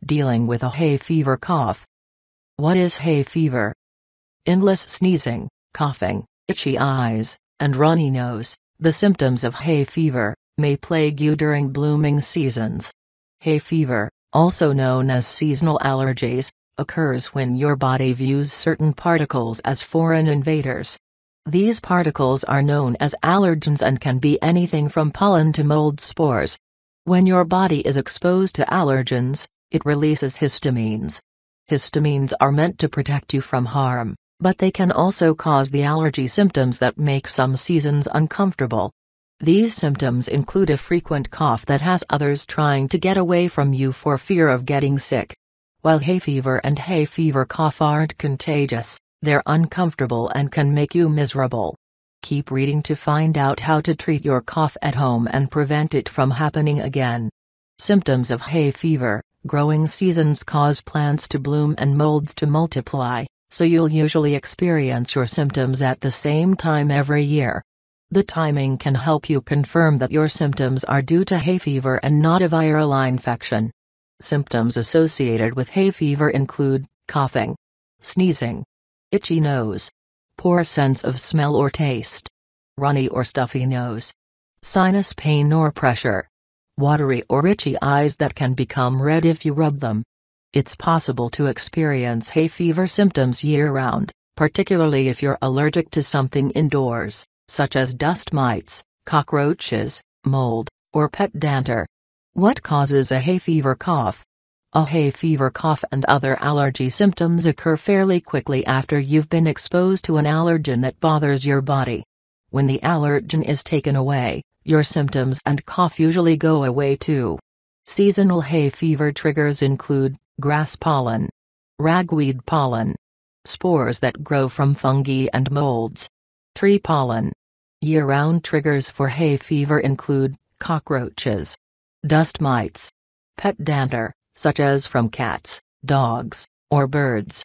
Dealing with a hay fever cough. What is hay fever? Endless sneezing, coughing, itchy eyes, and runny nose, the symptoms of hay fever, may plague you during blooming seasons. Hay fever, also known as seasonal allergies, occurs when your body views certain particles as foreign invaders. These particles are known as allergens and can be anything from pollen to mold spores. When your body is exposed to allergens, it releases histamines. Histamines are meant to protect you from harm, but they can also cause the allergy symptoms that make some seasons uncomfortable. These symptoms include a frequent cough that has others trying to get away from you for fear of getting sick. While hay fever and hay fever cough aren't contagious, they're uncomfortable and can make you miserable. Keep reading to find out how to treat your cough at home and prevent it from happening again. Symptoms of hay fever. Growing seasons cause plants to bloom and molds to multiply, so you'll usually experience your symptoms at the same time every year. The timing can help you confirm that your symptoms are due to hay fever and not a viral infection. Symptoms associated with hay fever include coughing, sneezing, itchy nose, poor sense of smell or taste, runny or stuffy nose, sinus pain or pressure, watery or itchy eyes that can become red if you rub them. It's possible to experience hay fever symptoms year-round, particularly if you're allergic to something indoors, such as dust mites, cockroaches, mold, or pet dander. What causes a hay fever cough? A hay fever cough and other allergy symptoms occur fairly quickly after you've been exposed to an allergen that bothers your body. When the allergen is taken away, your symptoms and cough usually go away too. Seasonal hay fever triggers include grass pollen, ragweed pollen, spores that grow from fungi and molds, tree pollen. Year-round triggers for hay fever include cockroaches, dust mites, pet dander, such as from cats, dogs, or birds,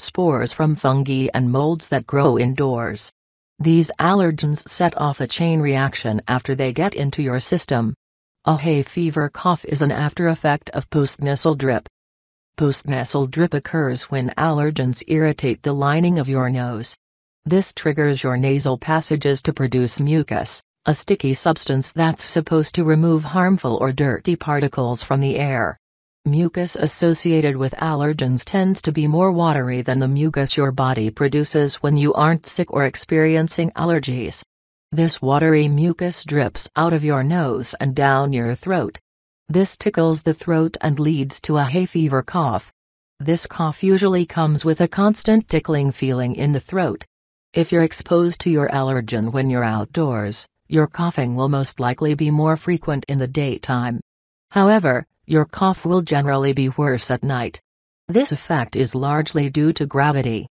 spores from fungi and molds that grow indoors. These allergens set off a chain reaction after they get into your system. A hay fever cough is an after-effect of postnasal drip. Postnasal drip occurs when allergens irritate the lining of your nose. This triggers your nasal passages to produce mucus, a sticky substance that's supposed to remove harmful or dirty particles from the air. Mucus associated with allergens tends to be more watery than the mucus your body produces when you aren't sick or experiencing allergies. This watery mucus drips out of your nose and down your throat. This tickles the throat and leads to a hay fever cough. This cough usually comes with a constant tickling feeling in the throat. If you're exposed to your allergen when you're outdoors, your coughing will most likely be more frequent in the daytime. However, your cough will generally be worse at night. This effect is largely due to gravity.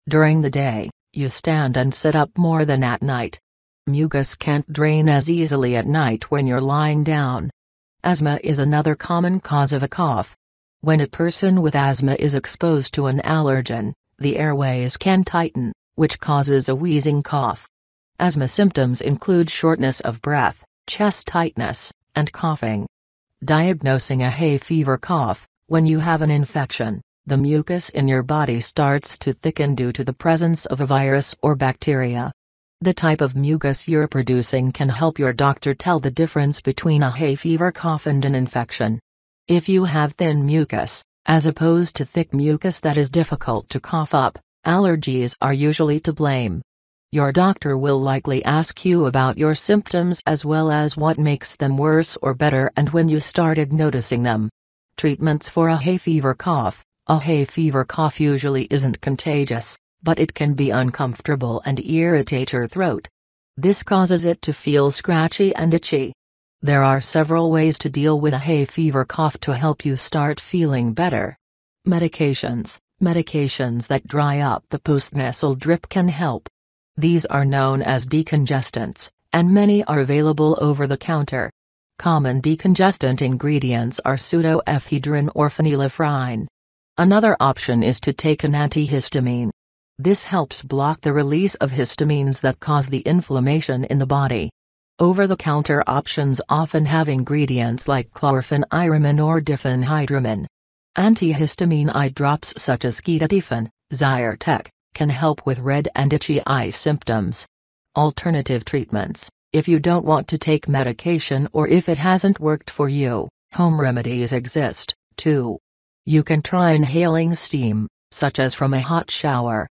During the day, you stand and sit up more than at night. Mucus can't drain as easily at night when you're lying down. Asthma is another common cause of a cough. When a person with asthma is exposed to an allergen, the airways can tighten, which causes a wheezing cough. Asthma symptoms include shortness of breath, chest tightness, and coughing. Diagnosing a hay fever cough: when you have an infection, the mucus in your body starts to thicken due to the presence of a virus or bacteria. The type of mucus you're producing can help your doctor tell the difference between a hay fever cough and an infection. If you have thin mucus, as opposed to thick mucus that is difficult to cough up, allergies are usually to blame. Your doctor will likely ask you about your symptoms as well as what makes them worse or better and when you started noticing them. Treatments for a hay fever cough: a hay fever cough usually isn't contagious, but it can be uncomfortable and irritate your throat. This causes it to feel scratchy and itchy. There are several ways to deal with a hay fever cough to help you start feeling better. Medications that dry up the postnasal drip can help. These are known as decongestants, and many are available over the counter. Common decongestant ingredients are pseudoephedrine or phenylephrine. Another option is to take an antihistamine. This helps block the release of histamines that cause the inflammation in the body. Over-the-counter options often have ingredients like chlorpheniramine or diphenhydramine. Antihistamine eye drops such as Ketotifen, Zyrtec, can help with red and itchy eye symptoms. Alternative treatments: if you don't want to take medication or if it hasn't worked for you, home remedies exist, too. You can try inhaling steam, such as from a hot shower.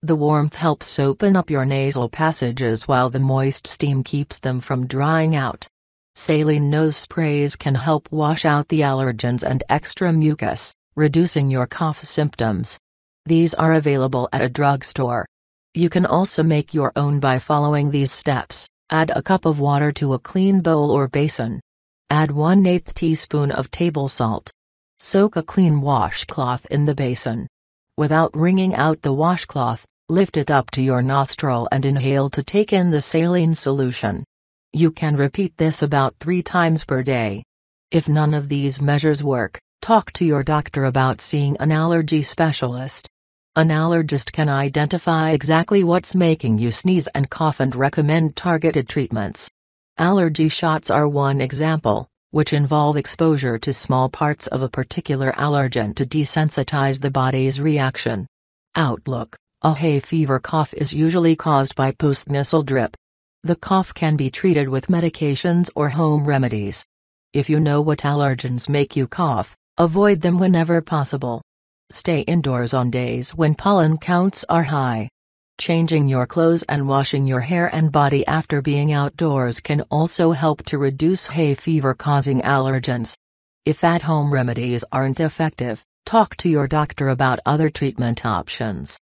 The warmth helps open up your nasal passages while the moist steam keeps them from drying out. Saline nose sprays can help wash out the allergens and extra mucus, reducing your cough symptoms. These are available at a drugstore. You can also make your own by following these steps. Add a cup of water to a clean bowl or basin. Add 1/8 teaspoon of table salt. Soak a clean washcloth in the basin. Without wringing out the washcloth, lift it up to your nostril and inhale to take in the saline solution. You can repeat this about 3 times per day. If none of these measures work, talk to your doctor about seeing an allergy specialist. An allergist can identify exactly what's making you sneeze and cough and recommend targeted treatments. Allergy shots are one example, which involve exposure to small parts of a particular allergen to desensitize the body's reaction. Outlook: a hay fever cough is usually caused by postnasal drip. The cough can be treated with medications or home remedies. If you know what allergens make you cough, avoid them whenever possible. Stay indoors on days when pollen counts are high. Changing your clothes and washing your hair and body after being outdoors can also help to reduce hay fever-causing allergens. If at-home remedies aren't effective, talk to your doctor about other treatment options.